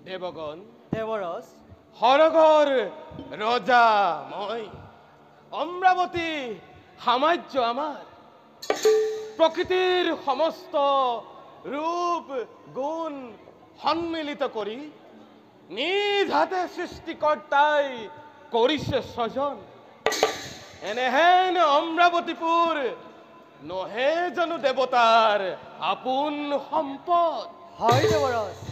দেবগণ দেবৰস হৰঘৰ ৰজা মই অমৰাবতী সাম্ৰাজ্য আমাৰ প্ৰকৃতিৰ সমস্ত ৰূপ গুণ সন্মিলিত কৰি নিজ হাতে সৃষ্টিকৰ্তাই কৰিছে সজন এনেহেন অমৰাবতীপুৰ নহে জানো দেবতাৰ আপোন সম্পদ হয় দেবৰস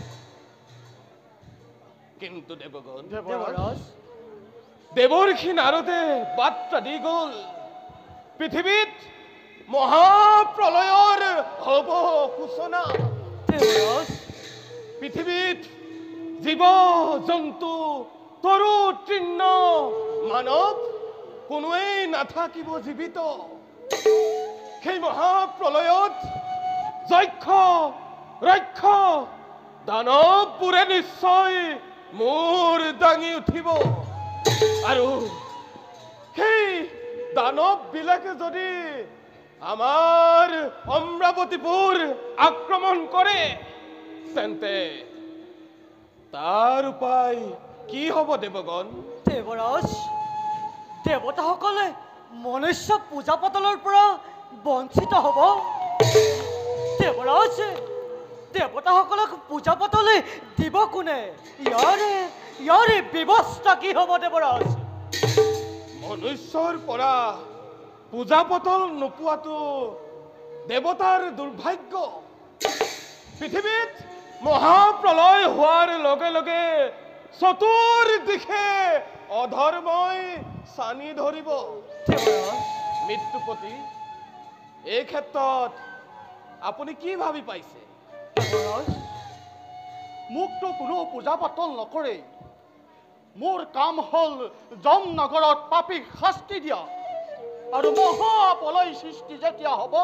কিন্তু দেবগণ দেবৰস দেবৰ্ষি নাৰদে বাৰ্তা দি গল পৃথিবীত মহাপ্ৰলয়ৰ হব সূচনা দেবৰস পৃথিবীত জীৱ জন্তু তৰু তৃণ মানৱ কোনোৱেই নাথাকিব জীৱিত সেই মহাপ্ৰলয়ত যক্ষ ৰক্ষ দানৱবোৰে নিশ্চয় মূৰ দাঙি উঠিব আৰু সেই দানৱ বিলাকে যদি আমাৰ অমৰাৱতীপুৰ আক্ৰমণ কৰে তেন্তে তাৰ উপায় কি হ'ব দেৱগণ দেবৰস দেবতাসকলে মনুষ্য পূজা পাতলৰ পৰা বঞ্চিত হ'ব দেবৰস দেবতাসকলক পূজা পাতলে দিব কোনে ইয়াৰে ব্যৱস্থা কি হ'ব দেবৰস মনুষ্যৰ পৰা পূজা পতল নোপোৱাটো দেৱতাৰ দুৰ্ভাগ্য পৃথিৱীত মহাপ্ৰলয় হোৱাৰ লগে লগে চতুৰ্দিশে অধৰ্মই চানি ধৰিব দেবৰস মৃত্যুপতি এই ক্ষেত্ৰত আপুনি কি ভাবি পাইছে দেবৰস মোকতো কোনো পূজা পাতল নকৰে মোৰ কাম হ'ল যমনগৰত পাপীক শাস্তি দিয়া আৰু মহাপ্ৰলয় সৃষ্টি যেতিয়া হ'ব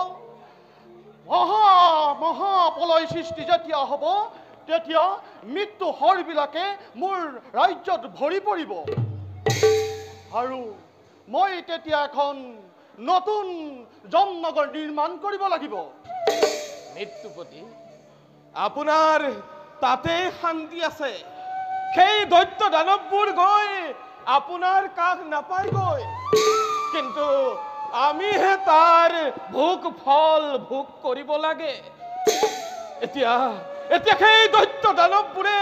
মহাপ্ৰলয় সৃষ্টি যেতিয়া হ'ব তেতিয়া মৃত্যু হৰবিলাকে মোৰ ৰাজ্যত ভৰি পৰিব আৰু মই তেতিয়া এখন নতুন যমনগৰ নিৰ্মাণ কৰিব লাগিব মৃত্যুপতি আপোনাৰ তাতে শান্তি আছে সেই দৈত্য দানৱবোৰ গৈ আপোনাৰ কাষ নাপায়গৈ, কিন্তু আমিহে তাৰ ফল ভোগ কৰিব লাগে। এতিয়া সেই দৈত্য দানৱবোৰে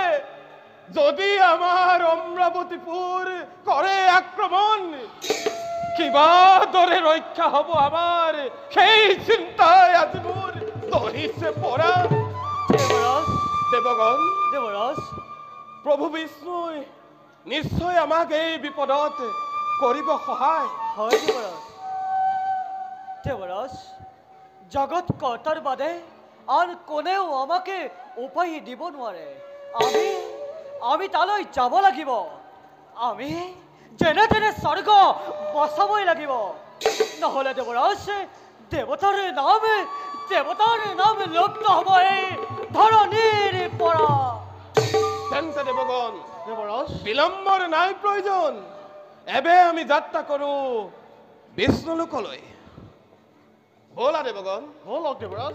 যদি আমাৰ অমৰাৱতীপুৰ কৰে আক্ৰমণ, কিবা দৰে ৰক্ষা হ'ব আমাৰ, সেই চিন্তাই আজি মোৰ দহিছে পৰা। দেৱগণ, প্ৰভু বিষ্ণুই নিশ্চয় আমাক এই বিপদত কৰিব সহায়। হয় দেৱৰাজ, জগত কৰ্তাৰ বাদে আন কোনেও আমাকে উপায় দিব নোৱাৰে। আমি তালৈ যাব লাগিব। আমি যেনে তেনে স্বৰ্গ বচাবই লাগিব, নহ'লে দেৱৰাজ দেৱতাৰ নাম লুপ্ত হ'ব এই ধৰণীৰ পৰা। তেন্তে দেৱগণ, দেৱৰাজ, বিলম্বৰ নাই প্ৰয়োজন, এবে আমি যাত্ৰা কৰো বিষ্ণুলোকলৈ। ব'লা দেৱগণ। ব'লক দেৱৰাজ।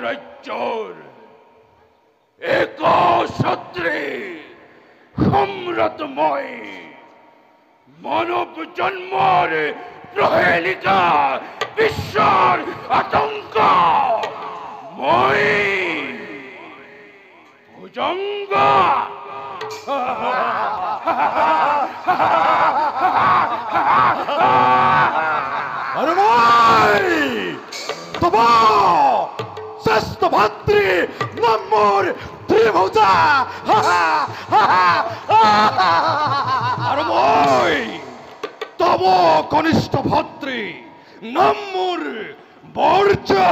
রাজ্যর এক সত্রে সম্রাটময় মানব জন্মর প্রহেলিকা বিশ্বর আতঙ্ক মই ভুজঙ্গ শ্রেষ্ঠ ভাতৃ নম্বর ত্রিভুজা আর মই তব কনিষ্ঠ ভাতৃ নম্বর বর্জা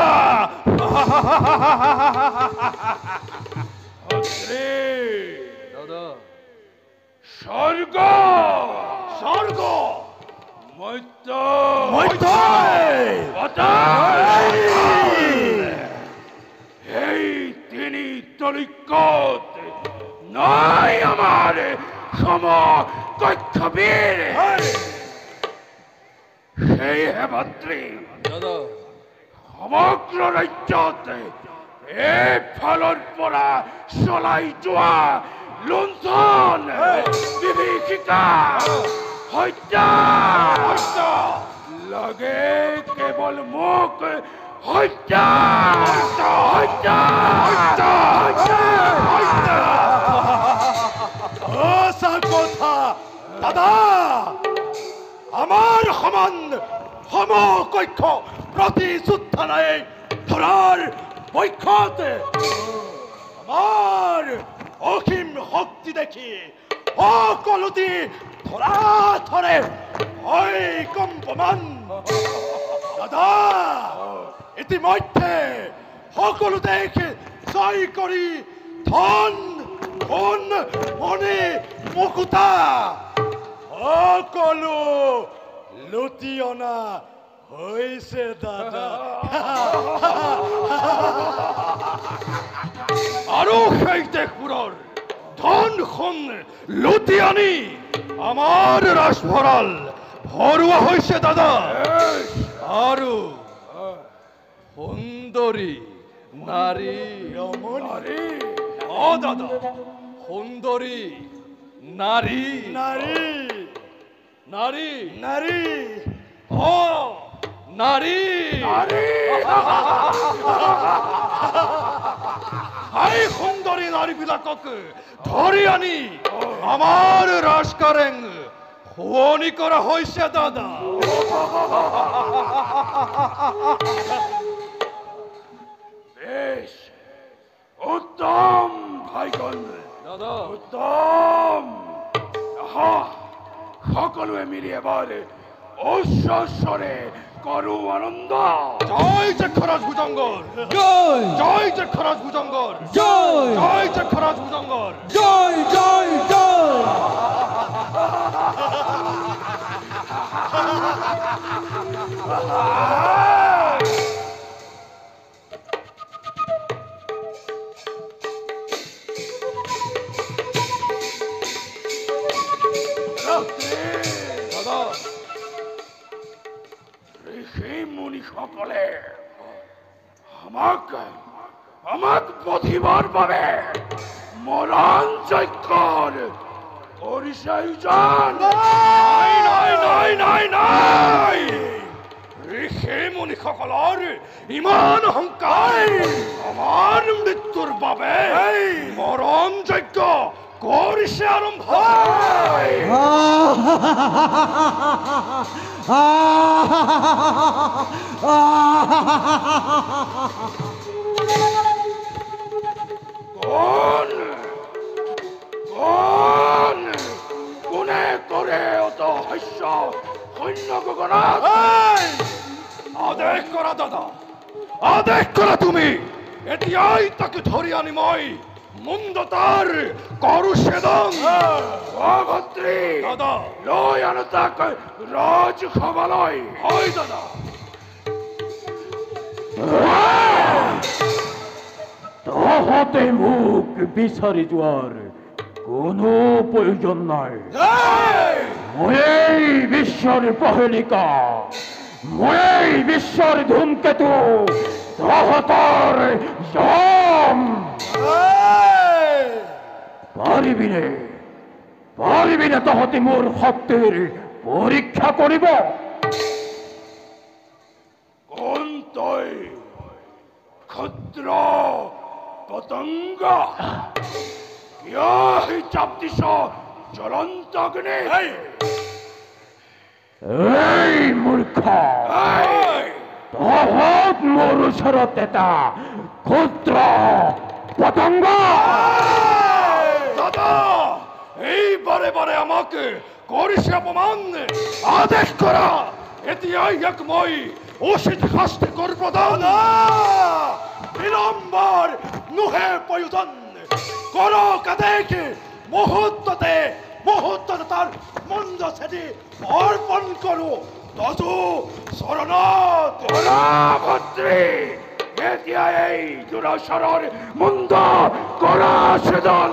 স্বর্গ স্বর্গ মৈত্র এই তিনি তরিকত নয় আমার সম কক্ষবীর সেই হে ভাতৃ সমগ্র রাজ্যতে এই ফলৰ পৰা চলাই যোৱা লুণ্ঠন বিভীষিকা হত্যা লাগে কেৱল মোক হত্যা হত্যা সঁচা কথা দাদা, আমাৰ সমান সমকক্ষ প্রতিযুদ্ধনায় ধরার বৈখ্যাতে আমার অসীম শক্তি দেখি সকলোটি ধরা ধরে হয় কম্পমান। দাদা ইতিমধ্যে সকলো দেশ জয় কৰি ধন ধন মনে মুকুতা সকলো লুটি অনা হৈছে দাদা। আৰু সেই দেশবোৰৰ ধন সোণ লুটি আনি আমাৰ ৰাজভঁৰাল ভৰোৱা হৈছে দাদা। আৰু সুন্দৰী নাৰী নাৰী অ দাদা সুন্দৰী নাৰী নাৰী নাৰী নাৰী অ নাৰী এই সুন্দৰী নাৰীবিলাকক ধৰি আনি আমাৰ ৰাজকাৰেং শুৱনি কৰা হৈছে দাদা। বেশ উত্তম ভাইগণ দাদা উত্তম। সকলোৱে মিলি এবাৰ উচ্চস্বৰে করু আনন্দ। জয় যক্ষরাজ ভুজঙ্গর জয়, জয় যক্ষরাজ ভুজঙ্গর জয়, জয় যক্ষরাজ ভুজঙ্গর জয়, জয় জয়। দাদা ঋষি মুনি সকলে আমাক বধিবার বাবে মরণ যজ্ঞৰ পৰিচয়জন। নাই নাই নাই নাই নাই ঋষি মুনি সকলৰ ইমান অহংকাৰ আমাৰ মৃত্যুৰ বাবে মৰণ যজ্ঞ কৰিছে আৰম্ভ। কোনে কৰে অত শস্য সৈন্য গগনাত? আদেশ কৰা দাদা, আদেশ কৰা তুমি। এতিয়াই তাকে ধৰি আনি মই মুণ্ডতাৰ কৰো ছেদন। অভদ্ৰী দাদা লৈ আনো তাক ৰাজসভালৈ। হয় দাদা। তহঁতে মোক বিচাৰি যোৱাৰ কোনো প্ৰয়োজন নাই। মই এই বিশ্বৰ প্ৰহেলিকা, মই এই বিশ্বৰ ধূমকেতু, তহঁতৰ যম। পাৰিবিনে তহঁতে মোৰ শক্তিৰ পৰীক্ষা কৰিব? কোন তই ক্ষুদ্ৰ পতংগ? কিয় চাপ দিছ জ্বলন্ত অগ্নি? এই মূৰ্খ, তহঁত মোৰ ওচৰত এটা ক্ষুদ্ৰ পতংগ। দাদা এই বাৰে বাৰে আমাক কৰিছে অপমান। আদেশ কৰা এতিয়াই ইয়াক মই উচিত শাস্তি কৰিব। দাদা বিলম্বৰ নোহে প্ৰয়োজন। কৰক আদেশ। মুহূৰ্ততে তাৰ মুণ্ড ছেদি অৰ্পণ কৰো তজু চৰণত। ভদ্ৰী এতিয়া এই দুৰাচাৰৰ মুণ্ড কৰা ছেদন।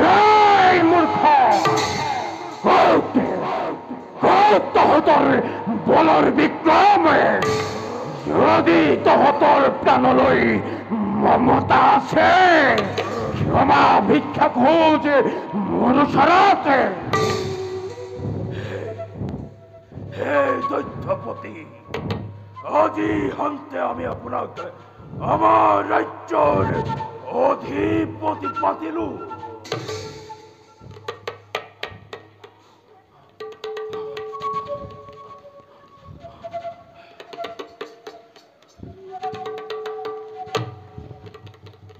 এই মূৰ্খ, তহঁতৰ বলৰ বিক্ৰমে যদি তহঁতৰ প্ৰাণলৈ মমতা আছে ক্ষমা ভিক্ষা খোজ মোৰ ওচৰতে। হে দৈত্যপতি, আজি হন্তে আমি আপোনাক আমাৰ ৰাজ্যৰ অধিপতি পাতিলো।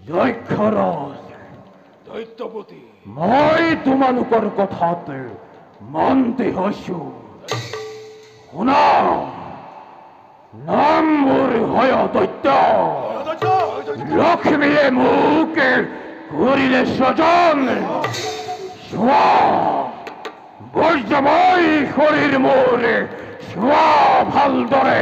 দক্ষৰাজ, দৈত্যপতি, মই তোমালোকৰ কথাত মান্তি হৈছো। শুনা, নাম মোৰ হয় দৈত্য। লক্ষ্মীয়ে মোক কৰিলে স্বজন। চোৱা বৰ্জময় শৰীৰ মোৰ, চোৱা ভালদৰে।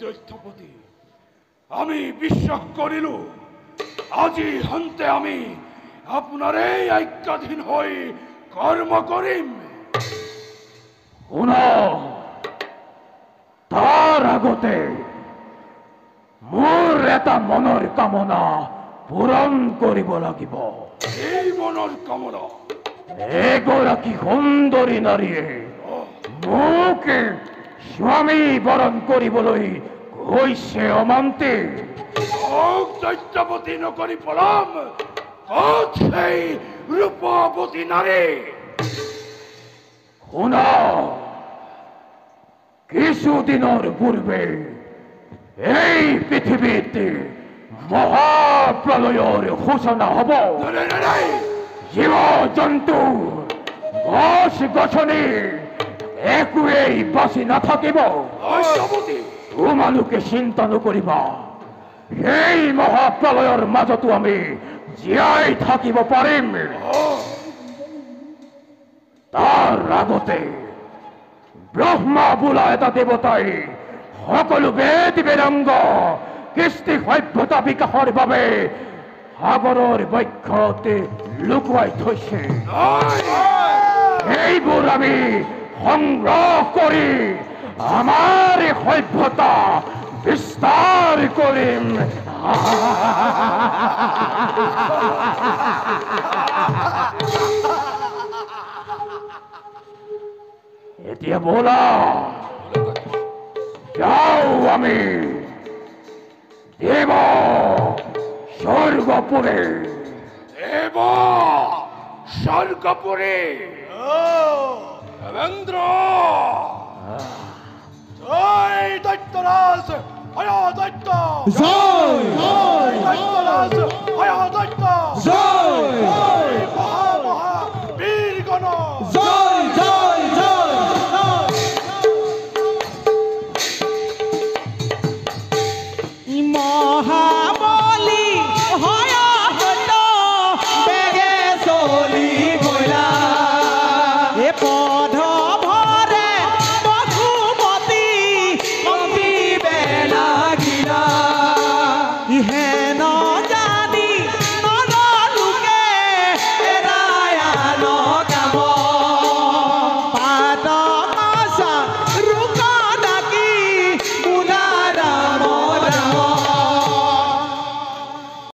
দৈত্যপতি, আমি বিশ্বাস কৰিলো আজি হন্তে আমি আপোনাৰে আজ্ঞাধীন হৈ কৰ্ম কৰিম। শুনা, তাৰ আগতে মোৰ এটা মনৰ কামনা পূৰণ কৰিব লাগিব। এই মনৰ কামনা? এগৰাকী সুন্দৰী নাৰীয়ে মোক স্বামী বৰণ কৰিবলৈ কৈছে অমান্তি। দৈত্যপতি নকৰি পলাম, ক'ত সেই ৰূপৱতী নাৰী? শুনা, কিছুদিনৰ পূৰ্বে এই পৃথিৱীত মহাপ্ৰলয়ৰ সূচনা হ'ব। জীৱ জন্তু গছ গছনি একোৱেই বাচি নাথাকিব। তোমালোকে চিন্তা নকৰিবা, সেই মহাপ্ৰলয়ৰ মাজতো আমি জীয়াই থাকিব পাৰিম। তাৰ আগতে ব্ৰহ্মা বোলা এটা দেৱতাই সকলো বেদ বেদাংগ কৃষ্টি সভ্যতা বিকাশৰ বাবে সাগৰৰ বক্ষত লুকুৱাই থৈছে। সেইবোৰ আমি সংগ্ৰহ কৰি আমাৰ সভ্যতা বিস্তাৰ কৰিম। এতিয়া বলা যাও আমি দেৱ স্বৰ্গপুৰে। দেৱ স্বৰ্গপুৰে? দেবেন্দ্ৰ, জয় দৈত্যৰাজ, হয় দৈত্য, জয় দৈত্যৰাজ, হয় দৈত্য।